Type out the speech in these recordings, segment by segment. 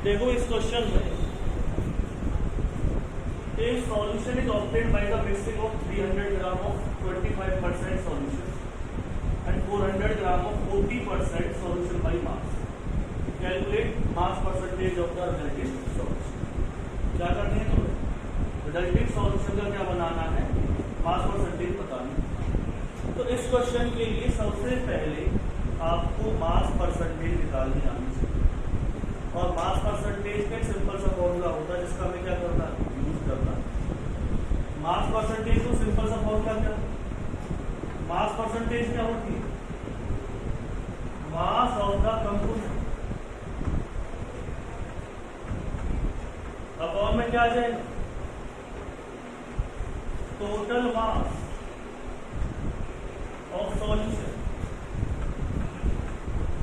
देखो इस क्वेश्चन में a solution is obtained by the mixing of 300 gram of 25% solution and 400 gram of 40% solution by mass. Calculate mass percentage of the resulting solution. क्या करनी है तुम्हें? Resulting solution का क्या बनाना है? मास परसेंटेज बताना है। तो इस क्वेश्चन के लिए सबसे पहले आपको मास परसेंटेज निकालनी आनी चाहिए और मास परसेंटेज का एक सिंपल सा फॉर्मूला होता है जिसका हमें क्या करना है? यूज करना। मास परसेंटेज को सिंपल सा फॉर्मूला क्या? मास परसेंटेज क्या होती है? Mass of the component upon में क्या आ जाएगा? Total mass of solution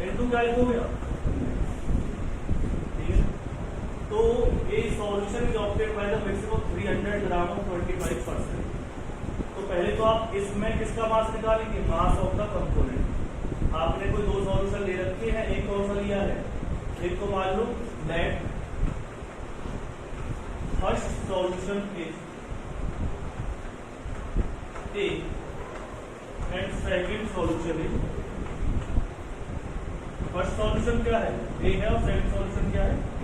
into क्या हो गया? तो ये solution is obtained by the mixing of 300 gram of 25%। तो पहले तो आप इसमें किसका मास निकालेंगे? Mass of the component. आपने कोई दो सॉल्यूशन ले रखे हैं, एक कौन सा लिया है? एक को मान लो that first solution is A and second solution is, first solution क्या है? A है और सेकंड सॉल्यूशन क्या है? B।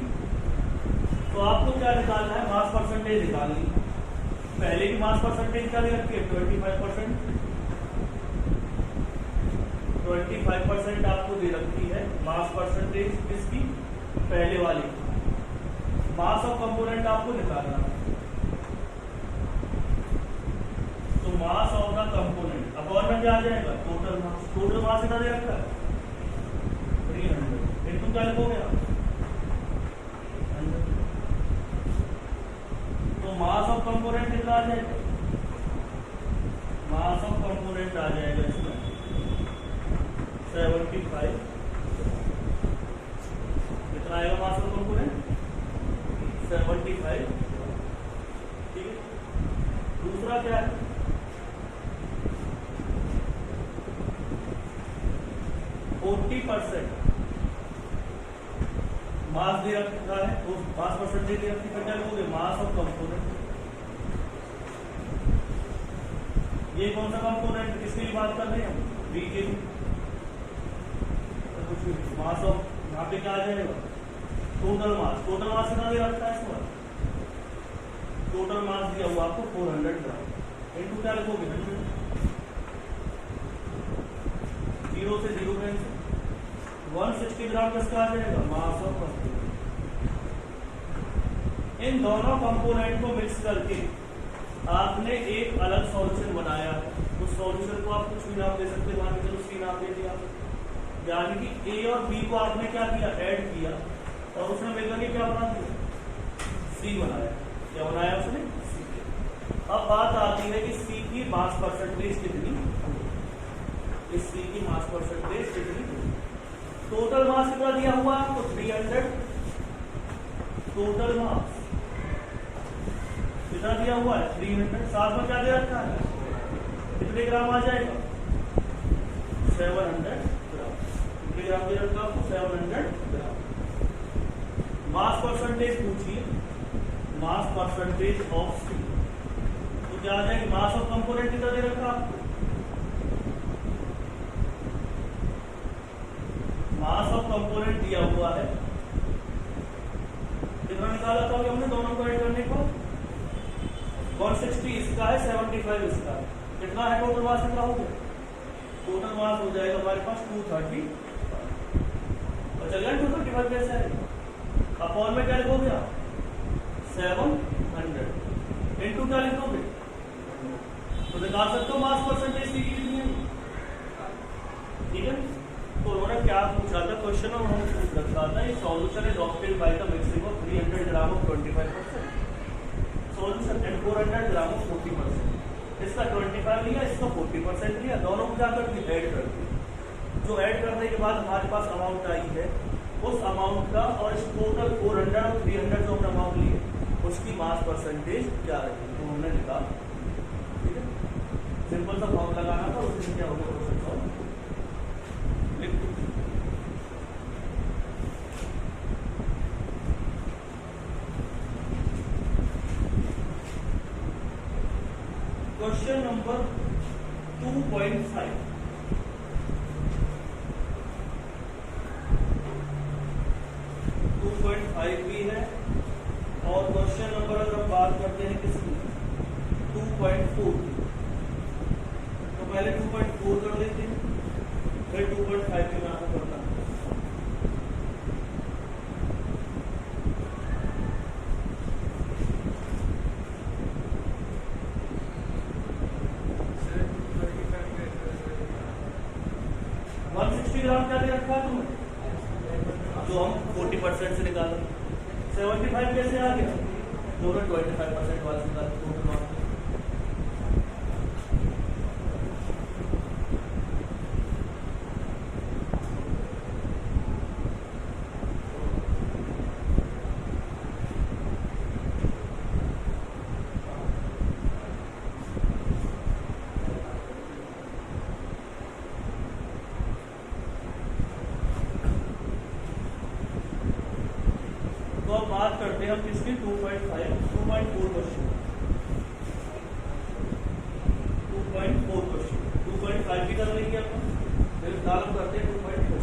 तो आपको क्या निकालना है? मास परसेंटेज निकालनी है। पहले की मास परसेंटेज क्या दे रखी है? 25%। 25% आपको दे रखी है मास परसेंटेज किसकी? पहले वाली। मास ऑफ कंपोनेंट आपको निकालना है। तो mass of the component upon में क्या आ जाएगा? Total mass. टोटल मास कितना दे रखा है? 300 इनटू क्या हो गया? 100। तो मास ऑफ कंपोनेंट कितना आ जाएगा? मास ऑफ कंपोनेंट आ जाएगा इसमें 75। कितना आएगा मास ऑफ कंपोनेंट? 75। ठीक है। दूसरा क्या है? 40% मास दे रखा है, तो मास परसेंटेज दे रखी है, क्या लोगे? Mass of component. ये कौन सा कंपोनेंट? किसके लिए बात कर रहे हैं हम? बी के लिए। तो कुछ मास ऑफ यहाँ पे क्या आ जाएगा? Total mass. टोटल मास कितना दे रखा है इसमें? टोटल मास दिया हुआ आपको 400 ग्राम इनटू क्या लिखोगे? 100। 0 से 0 कैंसिल। 160 ग्राम किसका आ जाएगा? Mass of component. इन दोनों कंपोनेंट को मिक्स करके आपने एक अलग सॉल्यूशन बनाया है। उस सॉल्यूशन को आप कुछ भी नाम दे सकते हैं, मान के चलो सी नाम दे दिया। यानी कि ए और बी को आपने क्या किया? ऐड किया और उसने मिलकर के क्या बना दिया? सी बनाया। क्या बनाया उसने? सी। अब बात आती है कि सी की मास परसेंटेज कितनी? इस सी की मास परसेंटेज कितनी? टोटल मास कितना दिया हुआ है आपको? 300। टोटल मास कितना दिया हुआ है? 300। साथ में क्या दे रखा है? कितने ग्राम आ जाएगा? 700 ग्राम। कितने ग्राम दे रखा आपको? 700 ग्राम। मास परसेंटेज पूछिए, मास परसेंटेज ऑफ सी, तो क्या आ जाएगी? मास ऑफ कंपोनेंट कितना दे रखा आपको? मास ऑफ कंपोनेंट दिया हुआ है, कितना निकाला था हमने दोनों को ऐड करने को? 160 इसका है, 75 इसका है। कितना है टोटल मास? कितना हो गया? टोटल मास हो जाएगा हमारे पास 230। और चल गया 235 कैसे है? अपॉन में क्या लिखो गया? 700 इनटू क्या लिखोगे? तो निकाल सकते हो मास परसेंटेज की कितनी है। ठीक है। तो उन्होंने क्या पूछा था क्वेश्चन में? उन्होंने पूछ रखा था ये solution is obtained by the mixing of 300 gram of 25% solution and 400 gram of 40%। इसका 25 लिया, इसका 40% लिया, दोनों को जाकर के ऐड कर दिया। जो ऐड करने के बाद हमारे पास अमाउंट आई है, उस अमाउंट का और इस टोटल 400 और 300 जो हमने अमाउंट लिए उसकी मास परसेंटेज क्या रहेगी, तो हमने निकाला। ठीक है। सिंपल सा फॉर्म लगाना था, उसमें क्या होगा? क्वेश्चन नंबर 2.5 2.5 भी है, और क्वेश्चन नंबर अगर हम बात करते हैं किसकी 2.4, तो पहले 2.4 कर लेते हैं, फिर 2.5 की मैं आपको करता हूँ। ग्राम क्या दे रखा है तुम्हें, जो हम 40% से निकाला। 75 कैसे आ गया, दोनों 25% वाला निकाल टोटल मार्क्स। तो अब बात करते हैं हम किसकी 2.4 क्वेश्चन 2.5 भी कर लेंगे अपन, फिर फिलहाल हम करते हैं 2.4।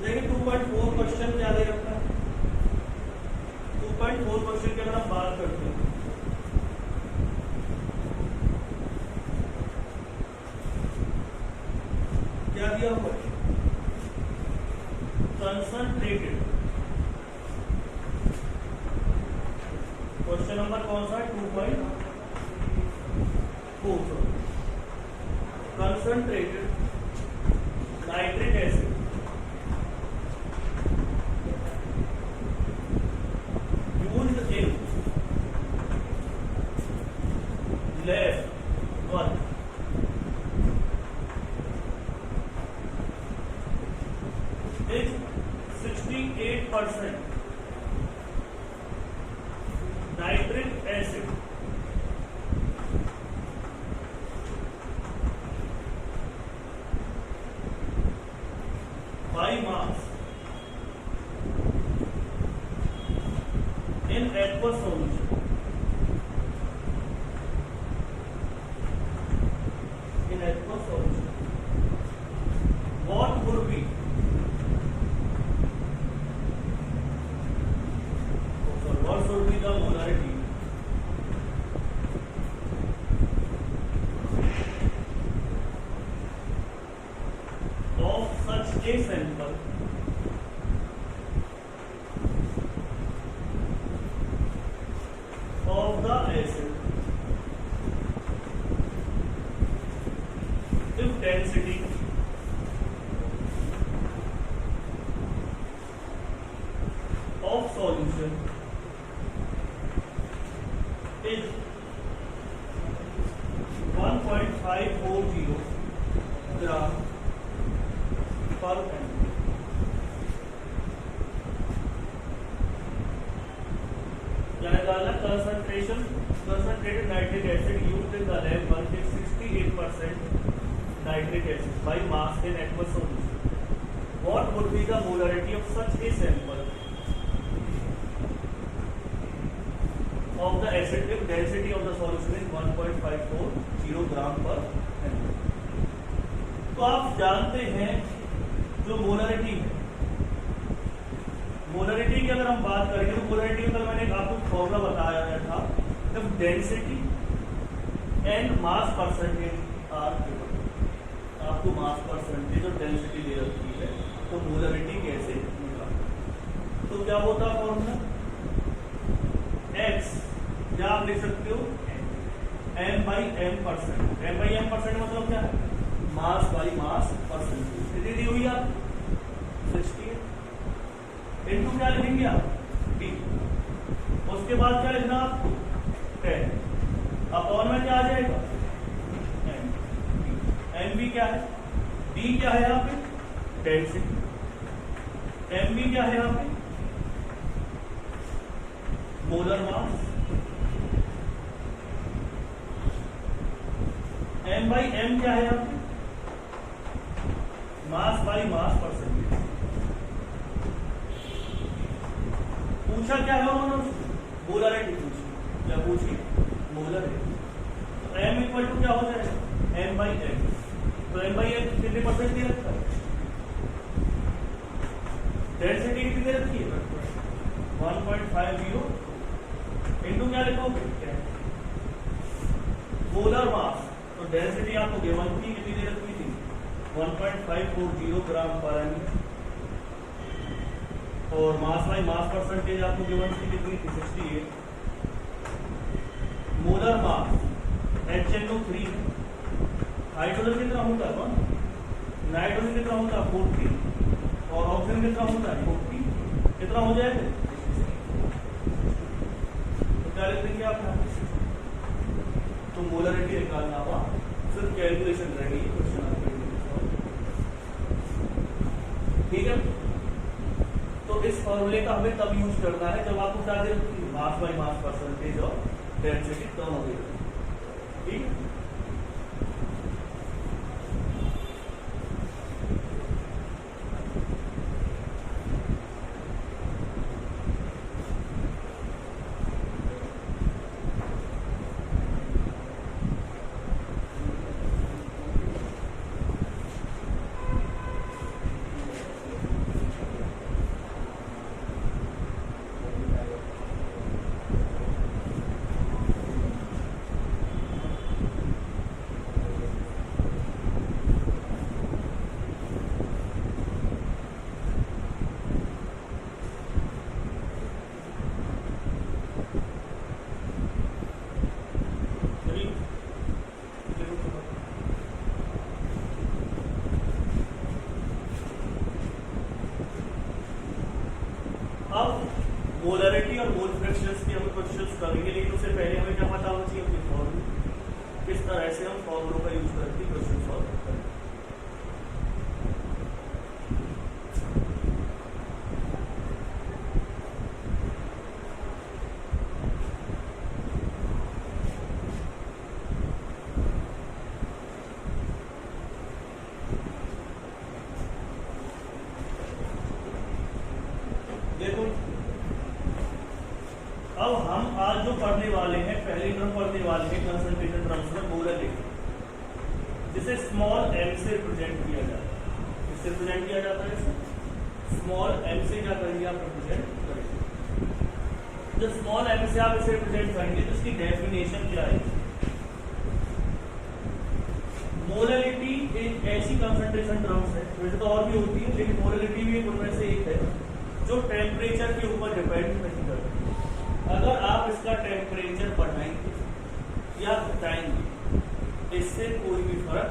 देखिए 2.4 क्वेश्चन क्या दे रखा है। 2.4 क्वेश्चन की अगर हम बात करते हैं, क्या दिया हुआ है, कंसंट्रेटेड। क्वेश्चन नंबर कौन सा है 2.4, concentrated nitric acid left 1 is 68% nitric acid by mass in aqueous solution. What would be what should be the molarity of such a sample of the acid if density of solution is 1.540 gram per ml. क्या निकालना, concentrated nitric acid used in the lab 168% nitric acid by mass in aqueous solution. What would be the molarity of such a sample of the acid if density of the solution is 1.540 gram per ml? तो आप जानते हैं जो molarity है, molarity की अगर हम बात करेंगे तो मोलरिटी में मैंने आपको फॉर्मूला बताया था, जब density and mass percentage are given, आपको मास परसेंटेज और डेंसिटी दे रखी है, तो मोलरिटी कैसे निकालें। तो क्या होता है फॉर्मूला, एक्स या आप लिख सकते हो m/m%। m/m% मतलब क्या है, मास बाई मास परसेंटेज। कितनी दी हुई आप 68 इनटू क्या लिखेंगे आप डी, उसके बाद क्या लिखना आपको 10 अपॉन में क्या आ जाएगा एम बी क्या है, डी क्या है यहाँ पे डेंसिटी, एम बी क्या है यहाँ पे molar mass, m by m क्या है यहाँ पे? Mass by mass percentage. पूछा क्या है उन्होंने? मोलरिटी पूछी। क्या पूछी? मोलरिटी। तो m इक्वल टू क्या हो जाएगा? m by m। तो m बाई m कितने परसेंट दे रखा है? डेंसिटी कितनी दे रखी है? 1.50 इंटू क्या लिखोगे? Molar mass. तो डेंसिटी आपको गिवन थी, कितनी दे रखी थी? 1.540 ग्राम पर एम। और मास बाई मास परसेंटेज आपको गिवन थी, कितनी थी? 68। Molar mass HNO3। हाइड्रोजन कितना होता है? नाइट्रोजन कितना होता है? 40। और ऑक्सीजन कितना होता है? 40। कितना हो जाएगा? तो क्या लिख देंगे आप यहाँ? तो मोलरिटी निकालना हुआ, सिर्फ कैलकुलेशन रहेगी क्वेश्चन आपके। ठीक है, तो इस फॉर्मूले का हमें तब यूज करना है जब आपको क्या दे रखी है? मास बाई मास परसेंटेज और डेंसिटी दोनों दे रखी है। ठीक है, मोलरिटी और मोल फ्रैक्शंस के हम क्वेश्चंस करेंगे, लेकिन उससे पहले हमें क्या पता होना चाहिए? अपनी फॉर्मूला किस तरह से हम फॉर्मूलों का यूज करके क्वेश्चन सॉल्व करें। देखो, अब हम आज जो पढ़ने वाले हैं, पहले टर्म पढ़ने वाले हैं कंसंट्रेशन टर्म्स में मोलरिटी, जिसे स्मॉल m से रिप्रेजेंट किया जाता है। किससे रिप्रेजेंट किया जाता है? इसे स्मॉल m से क्या करेंगे आप? रिप्रेजेंट करेंगे। जब स्मॉल m से आप इसे रिप्रेजेंट करेंगे तो इसकी डेफिनेशन क्या है? मोलरिटी एक ऐसी कंसंट्रेशन टर्म्स है, वैसे तो और भी होती है, लेकिन मोलरिटी भी उनमें से एक है जो टेम्परेचर के ऊपर डिपेंड नहीं करती। अगर आप इसका टेम्परेचर बढ़ाएंगे या घटाएंगे, इससे कोई भी फर्क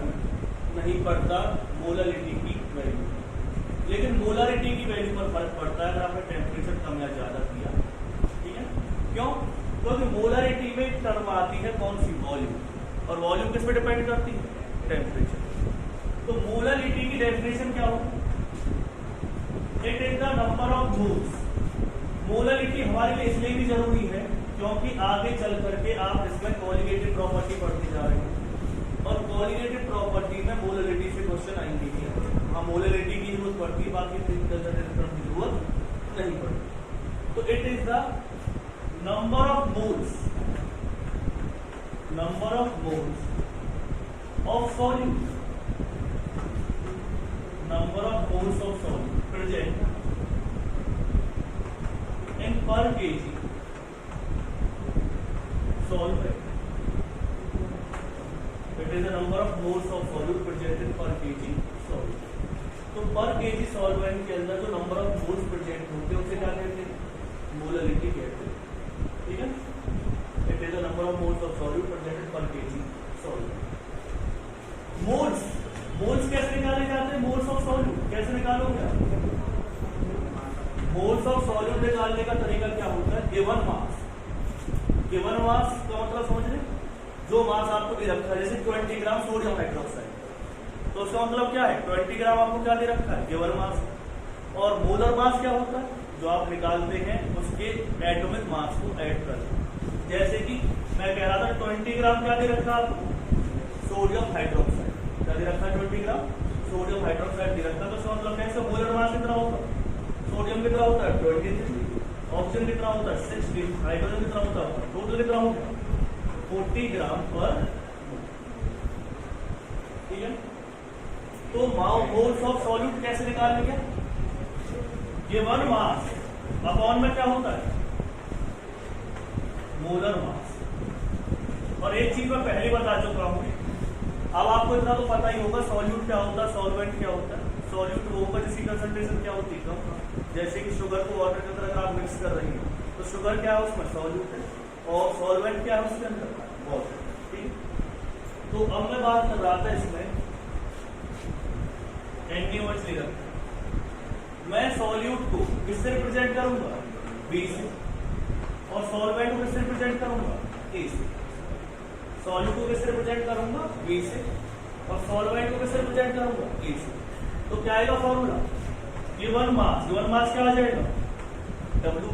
नहीं पड़ता मोलरिटी की वैल्यू। लेकिन मोलरिटी की वैल्यू पर फर्क पड़ता है अगर आपने टेम्परेचर कम या ज्यादा किया। ठीक है, क्यों? क्योंकि मोलरिटी में एक टर्म आती है कौन सी? वॉल्यूम। और वॉल्यूम किस पे डिपेंड करती है? टेम्परेचर। तो मोलरिटी की डेफिनेशन क्या होगी? It is the number of moles. Molarity हमारे लिए इसलिए भी जरूरी है क्योंकि आगे चल करके आप इसमें कोलिगेटिव प्रॉपर्टी पढ़ते जा रहे हैं, और कोलिगेटिव प्रॉपर्टी में मोलरिटी से क्वेश्चन आएंगे ही। हाँ, मोलरिटी की जरूरत पड़ती है, बाकी कंसंट्रेशन टर्म की जरूरत नहीं पड़ती। तो it is the number of moles, number of moles of solute, number of moles of solute present in per kg solvent. It is the number of moles of solute present in per kg solvent. तो per kg solvent के अंदर जो number of moles present होते हैं उसे क्या कहते हैं? मोलरिटी कहते हैं। ठीक है, it is the number of moles of solute present in per kg solvent. Moles, moles कैसे निकाले जाते हैं? मोल्स ऑफ सॉल्यूट कैसे निकालोगे आप? मोल्स ऑफ सॉल्यूट निकालने का तरीका क्या होता है? Given mass. गिवन मास का मतलब समझ रहे? जो मास आपको दे रखा है, जैसे 20 ग्राम सोडियम हाइड्रोक्साइड, तो उसका मतलब क्या है? 20 ग्राम आपको क्या दे रखा है? Given mass. और मोलर मास क्या होता है? जो आप निकालते हैं उसके एटॉमिक मास को ऐड कर। जैसे कि मैं कह रहा था 20 ग्राम क्या दे रखा आपको? सोडियम हाइड्रोक्साइड क्या दे रखा है 20 ग्राम सोडियम हाइड्रोक्साइड दे रखा है। तो इसका मतलब क्या है, इसका मोलर मास कितना होगा, सोडियम कितना होता है 23, ऑक्सीजन कितना होता है 16, हाइड्रोजन कितना होता है टोटल कितना होगा 40 ग्राम पर। ठीक है, तो मोल्स ऑफ सॉल्यूट कैसे निकालेंगे, गिवन मास अपॉन में क्या होता है मोलर मास। और एक चीज मैं पहले बता चुका हूं, अब आपको इतना तो पता ही होगा सॉल्यूट क्या होता है, सॉल्वेंट क्या होता है। सॉल्यूट वो होगा जिसकी कंसंट्रेशन क्या होती है कम, जैसे कि शुगर को वाटर के अंदर आप मिक्स कर रही हैं तो शुगर क्या है उसमें सॉल्यूट है, और सॉल्वेंट क्या है उसके अंदर वाटर। ठीक, तो अब मैं बात कर रहा था इसमें NaOH ले रखा है, मैं सॉल्यूट को किससे रिप्रेजेंट करूंगा B से, और सॉल्वेंट को किससे रिप्रेजेंट करूंगा A से। सॉल्यूट को किससे रिप्रेजेंट करूंगा B से, और सॉल्वेंट को किससे रिप्रेजेंट करूंगा A से। तो क्या आएगा फॉर्मूला, गिवन मास क्या आ जाएगा W,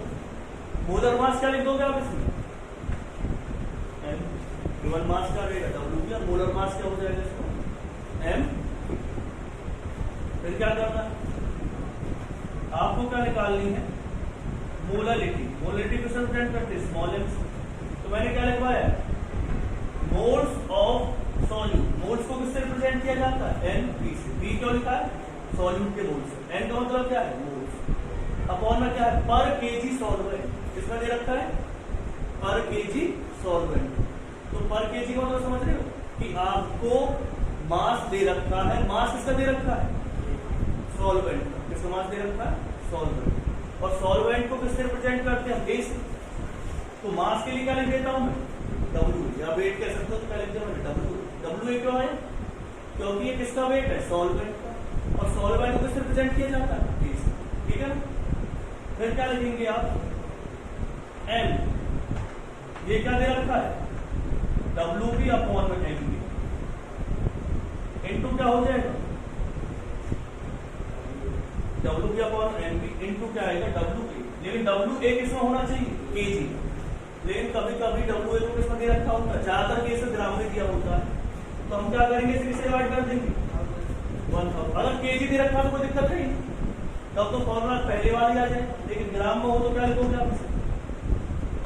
मोलर मास क्या लिख दोगे आप इसमें M, गिवन मास क्या रहेगा W, और मोलर मास क्या हो जाएगा इसमें M। फिर क्या करना है, आपको क्या निकालनी है मोलालिटी। मोलालिटी किससे रिप्रेजेंट करते हैं स्मॉल m से। तो मैंने क्या लिखवाया मोल्स ऑफ सॉल्यूट, मोल्स को किससे रिप्रेजेंट किया जाता है NP से। B क्यों लिखा है सॉल्यूट के मोल्स, N का मतलब क्या है मोल्स, अपॉन में क्या है पर केजी सॉल्वेंट, किसमें दे रखा है पर केजी सॉल्वेंट। तो पर केजी का मतलब समझ रहे हो कि आपको मास दे रखा है, मास किसका दे रखा है सॉल्वेंट का, किसका मास दे रखा है सॉल्वेंट, और सॉल्वेंट को किससे रिप्रेजेंट करते हैं A से। तो मास के लिए क्या लिख देता हूं मैं W, या वेट कह सकते हो तो क्या लिख देता हूं W क्यों है क्योंकि ये किसका वेट है सॉल्वेंट का, और सॉल्वेंट को किससे रिप्रेजेंट किया जाता है A से। ठीक है, फिर क्या लिखेंगे आप M, ये क्या दे रखा है WP अपॉन में MP, इनटू क्या हो जाएगा WP अपॉन MP इनटू क्या आएगा WA, लेकिन WA किसमें होना चाहिए kg, लेकिन कभी कभी WA को किसमें दे रखा होता है, ज्यादातर केस में ग्राम में दिया होता है। तो हम क्या करेंगे इसे किससे डिवाइड कर देंगे 1000, अगर kg दे रखा तो कोई दिक्कत नहीं, तब तो फॉर्मूला पहले वाली आ जाएगा, लेकिन ग्राम में हो तो क्या लिखोगे आप इसे,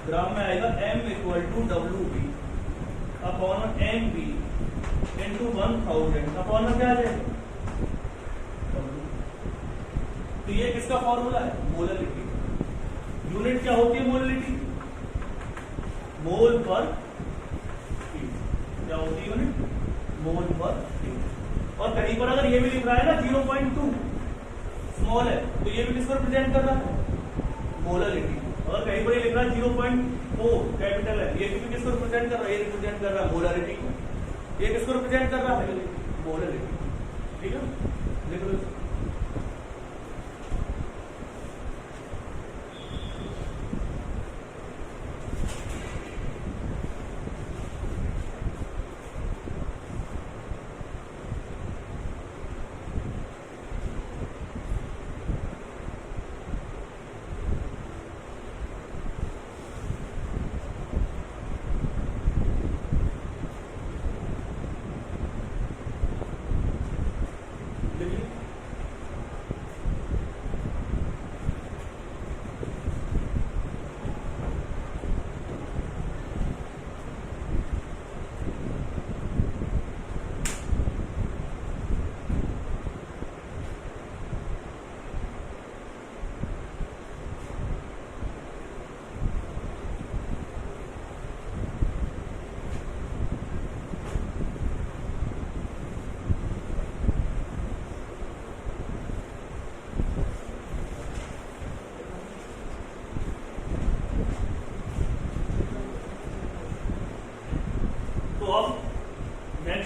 ग्राम में आएगा M equal to WB upon MP into 1000 upon में क्या आ जाएगा। तो ये किसका फॉर्मूला है मोलालिटी। यूनिट क्या होती है मोलालिटी, मोल पर क्या होती है यूनिट मोल पर। और कहीं पर अगर ये भी लिख रहा है ना 0.2 स्मॉल है तो ये भी किसको रिप्रेजेंट कर रहा है मोलालिटी। अगर कहीं पर ये लिख रहा है 0.4 कैपिटल है, ये भी किसको रिप्रेजेंट कर रहा है, ये रिप्रेजेंट कर रहा है मोलालिटी को, ये किसको रिप्रेजेंट कर रहा है मोलालिटी। ठीक है, लिख लो।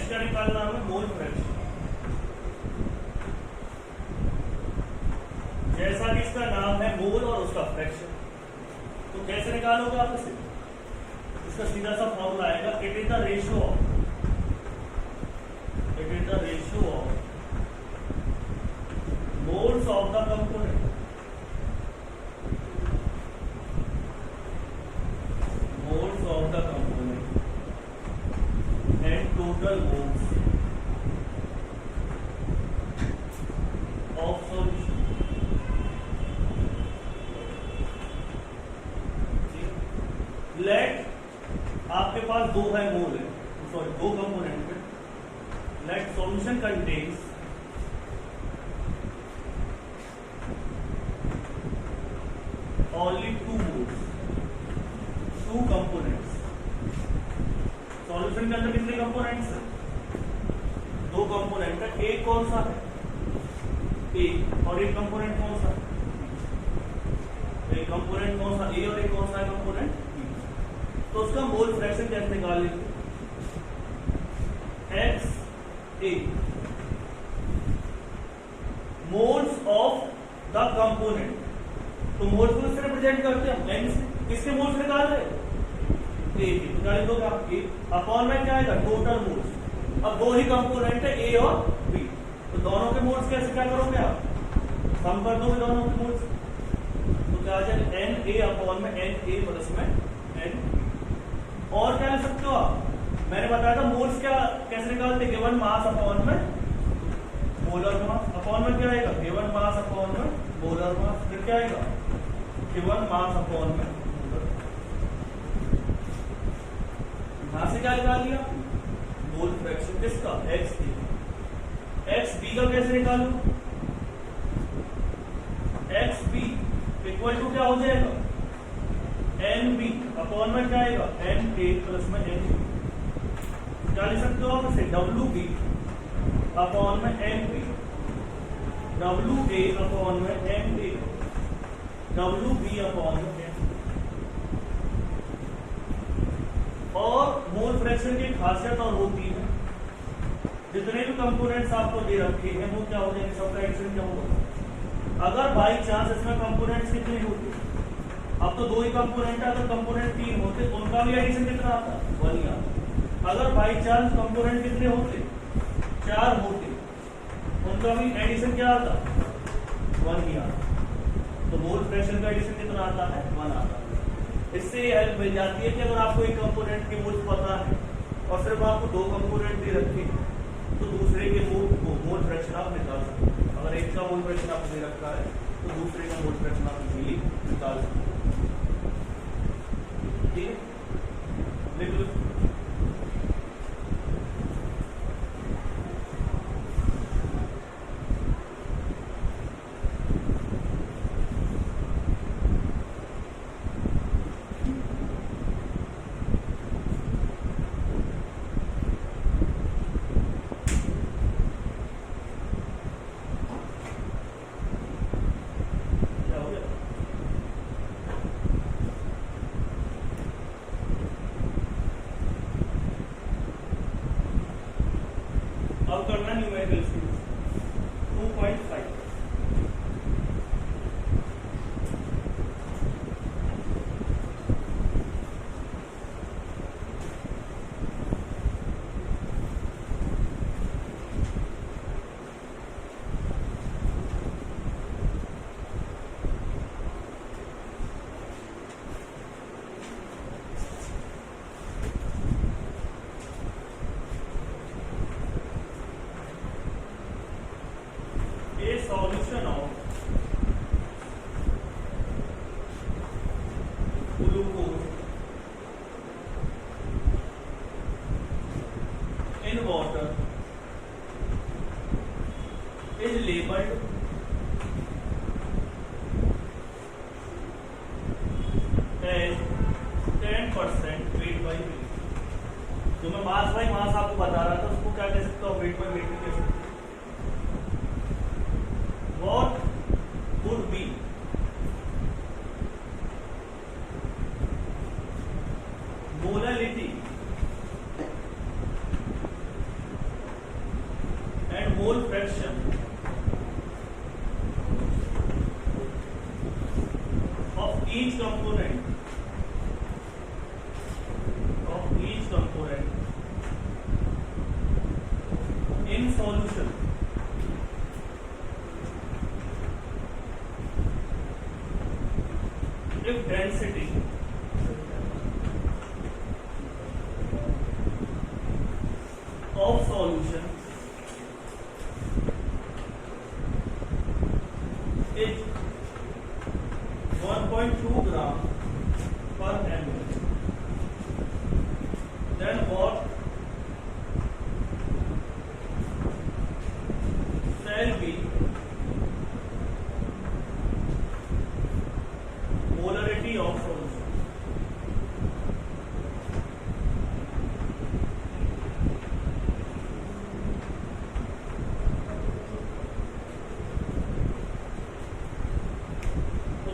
क्या निकालना हमें मोल फ्रैक्शन, जैसा कि इसका नाम है मोल और उसका फ्रैक्शन। तो कैसे निकालोगे आप इसे, इसका सीधा सा फॉर्मूला आएगा it is the ratio of moles of the component and total moles पास दो है मोल है, सॉरी दो कंपोनेंट है, let solution contains only two moles, two components. Solution के अंदर कितने कंपोनेंट्स हैं? दो कंपोनेंट है, एक कौन सा है? ए, और एक कंपोनेंट कौन सा? एक कंपोनेंट कौन सा? ए, और एक कौन सा है कंपोनेंट? तो उसका मोल फ्रैक्शन कैसे निकालेंगे? X A moles of the component, तो मोल्स को किससे रिप्रेजेंट करते हैं? एन से। किसके मोल्स निकाल रहे? ए के, तो निकाल दोगे आप ए अपॉन में क्या आएगा? Total moles. अब दो ही कंपोनेंट है ए और बी, तो दोनों के मोल्स कैसे क्या करोगे आप? सम कर दोगे दोनों के मोल्स, तो क्या आ जाएगा? एन ए अपॉन में एन ए प्लस में एन। और क्या लिख सकते हो आप? मैंने बताया था मोल्स क्या कैसे निकालते? गिवन मास अपॉन में मोलर मास, अपॉन में क्या आएगा? गिवन मास अपॉन में मोलर मास, फिर क्या आएगा? गिवन मास अपॉन में मोलर। यहां से क्या निकाल लिया? मोल फ्रैक्शन किसका? X B. एक्स बी का कैसे निकालू? एक्स बी इक्वल टू क्या हो जाएगा? एन बी अपॉन में क्या आएगा? एन ए प्लस में एन बी। क्या लिख सकते हो आप इसे? डब्ल्यू बी अपॉन में N B, W A upon में N A, W B upon में एन। और मोल फ्रैक्शन की खासियत और होती है, जितने भी कंपोनेंट्स आपको दे रखे हैं वो क्या हो जाएंगे? सबका एडिशन क्या होगा? अगर बाई चांस इसमें कंपोनेंट्स कितने होते? अब तो दो ही कंपोनेंट है, अगर कंपोनेंट तीन होते उनका भी एडिशन कितना आता? 1 ही आता। अगर बाई चांस कंपोनेंट कितने होते? 4 होते, उनका भी एडिशन क्या आता? 1 ही आता। तो मोल फ्रैक्शन का एडिशन कितना आता है? 1 आता है। इससे ये हेल्प मिल जाती है कि अगर आपको एक कंपोनेंट के मोल्स पता है और सिर्फ आपको दो कंपोनेंट दे रखे तो दूसरे के मोल फ्रैक्शन आप निकाल सकते हैं। अगर एक का मोल फ्रैक्शन आपको दे रखा है तो दूसरे का मोल फ्रैक्शन आप इजीली निकाल सकते हैं। ठीक है, लिख लो। अब करना numerical skills 2.5। Solution of glucose in water is labeled as 10% weight by weight। जो मैं मास बाई मास आपको बता रहा था उसको क्या कह सकते हो? वेट बाई वेट कह सकते हो। What would be molality and mole fraction of each component in solution if density of solution is 1.2 gram per ml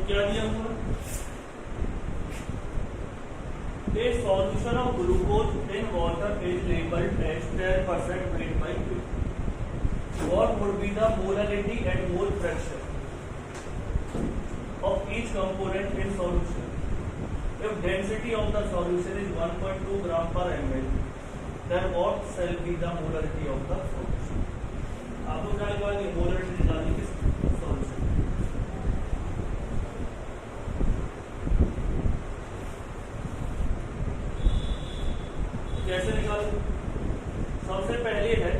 क्या दिया हुआ है? A solution of glucose in water is labeled as 10% weight by weight. What would be the molarity and mole fraction of each component in solution? If density of the solution is 1.2 gram per ml, then what shall be the molarity of the solution? आप लोग क्या लिखवाएंगे? Molarity निकालनी किस solution? कैसे निकालोगे? सबसे पहले है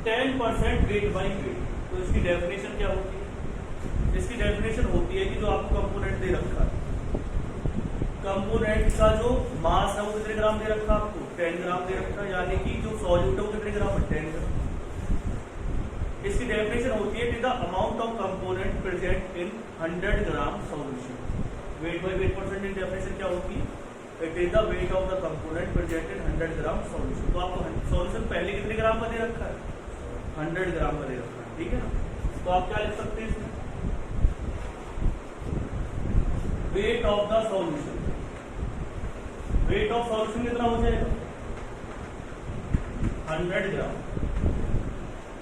10% वेट बाई वेट। तो इसकी डेफिनेशन क्या होती है? इसकी डेफिनेशन होती है कि जो आपको कंपोनेंट दे रखा है, कंपोनेंट का जो मास है वो कितने ग्राम दे रखा है आपको? 10 ग्राम दे रखा है, यानी कि जो सॉल्यूट है वो कितने ग्राम है? 10 ग्राम। इसकी डेफिनेशन होती है the amount of component present in 100 gram solution. Weight by wait percentage definition क्या होती है? It is the weight of the component present in 100 gram solution. तो आपको सॉल्यूशन पहले कितने ग्राम का दे रखा है? 100 ग्राम का दे रखा है, ठीक है ना? तो आप क्या लिख सकते हैं इसमें? Weight of the solution. Weight of solution कितना हो जाएगा? 100 ग्राम।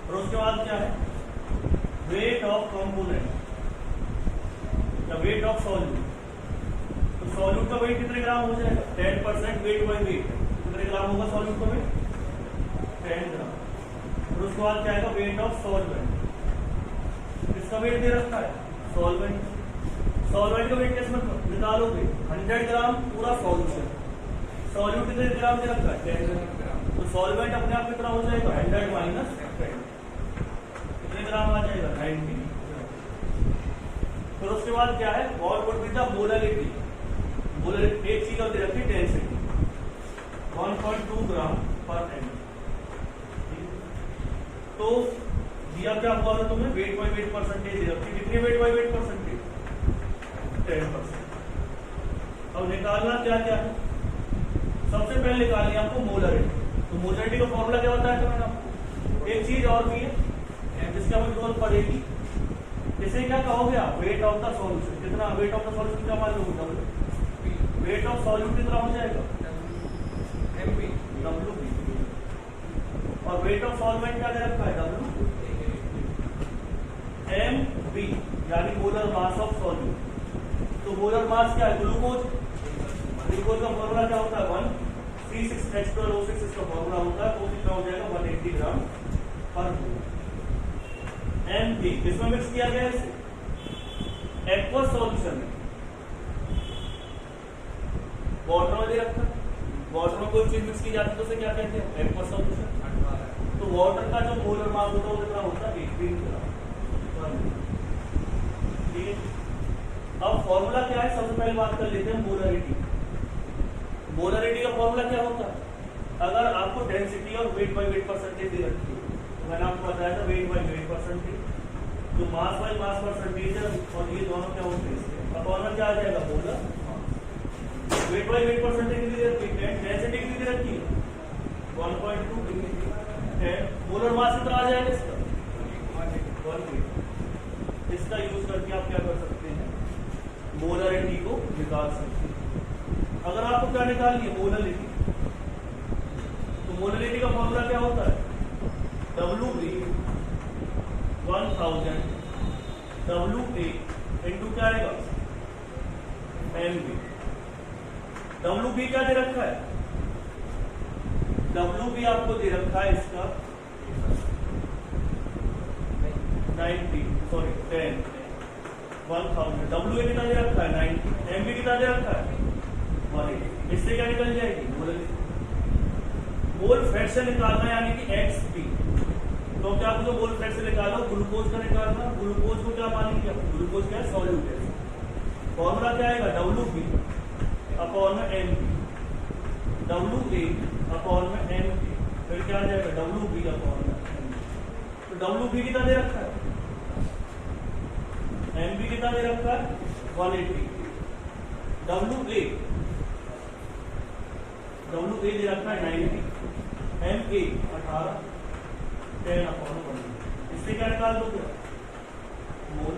और उसके बाद क्या है? वेट ऑफ कंपोनेंट या वेट ऑफ सॉल्यूट। तो सॉल्यूट का वेट कितने ग्राम हो जाएगा? 10% वेट बाई वेट। कितने ग्राम होगा सॉल्यूट का वेट? 10 ग्राम। और उसके बाद क्या आएगा? Weight of solvent. इसका वेट दे रखा है सॉल्वेंट। सॉल्वेंट का वेट कैसे निकालोगे? 100 ग्राम पूरा सॉल्यूशन। सॉल्यूट कितने ग्राम दे रखा है? 10 ग्राम। तो सॉल्वेंट अपने आप कितना हो जाएगा? 100 माइनस 10। कितने ग्राम आ जाएगा? 90। फिर उसके बाद क्या है? और would be the molarity. Molarity एक चीज और दे रखी है, डेंसिटी 1.2 ग्राम पर एम। तो दिया क्या हुआ है तुम्हें? वेट बाई वेट परसेंटेज दे रखी है। कितनी वेट बाई वेट परसेंटेज? 10%। अब निकालना क्या क्या है? सबसे पहले निकालनी आपको मोलारिटी। तो मोलारिटी का फॉर्मूला क्या होता है मैंने आपको? एक चीज और भी है जिसकी हमें जरूरत पड़ेगी। इसे क्या कहोगे आप? Weight of the solution. कितना वेट ऑफ द सॉल्यूशन क्या मान लोगे? वेट ऑफ सॉल्यूट कितना हो जाएगा? डब्ल्यू। और वेट ऑफ सॉल्वेंट क्या दे रखा है? डब्ल्यू एम बी, यानी मोलर मास ऑफ सॉल्यूट। तो मोलर मास क्या है? ग्लूकोज। ग्लूकोज का फॉर्मूला क्या होता है? 1C6H12O6 इसका फॉर्मूला होता है। तो कितना हो जाएगा? 180 ग्राम पर मोल। एम बी किसमें मिक्स किया गया है? इसे एक्वस सॉल्यूशन में। वाटर में दे रखा है। वाटर में कोई चीज मिक्स की जाती है तो उसे क्या कहते हैं? Aqueous solution. तो वाटर का जो मोलर मास होता है वो कितना होता है? 18 ग्राम। ठीक है। अब फॉर्मूला क्या है? सबसे पहले बात कर लेते हैं मोलारिटी। मोलारिटी का फॉर्मूला क्या होता है? अगर आपको डेंसिटी और वेट बाई वेट परसेंटेज दे रखी है, तो मैंने आपको बताया था वेट बाई वेट परसेंटेज, तो मास बाई मास परसेंटेज है, और ये दोनों क्या होते हैं? अब फॉर्मूला क्या आ जाएगा? Molar mass. Weight by wait percentage कितनी दे रखी है? डेंसिटी कितनी दे रखी है? 1.2 है। मोलर मास कितना आ जाएगा इसका? 1. इसका यूज करके आप क्या कर सकते हैं? मोलारिटी को निकाल सकते हैं। अगर आपको क्या निकालनी है? मोलारिटी। तो मोलारिटी का फॉर्मूला क्या होता है? WB 1000 WA इंटू क्या आएगा? MB। WB क्या दे रखा है? WB आपको दे रखा है इसका 10 WA कितना दे रखा है? 90। MB कितना दे रखा है? 180। इससे क्या निकल जाएगी? मोलारिटी। मोल फ्रैक्शन निकालना यानी कि XP। तो क्या आपको जो मोल फ्रैक्शन निकालो ग्लूकोज का निकालना। ग्लूकोज को क्या मानेंगे? ग्लूकोज क्या है? सॉल्यूट है। फॉर्मूला क्या आएगा? WB अपॉन में MB। WA अपॉन में MB। फिर क्या आ जाएगा? WB अपॉन में MB। तो WB कितना दे रखा है? MB कितना दे रखा है? 180। WA दे रखा है 90। MA 18 10 upon 1। इससे क्या निकाल दोगे? मोल।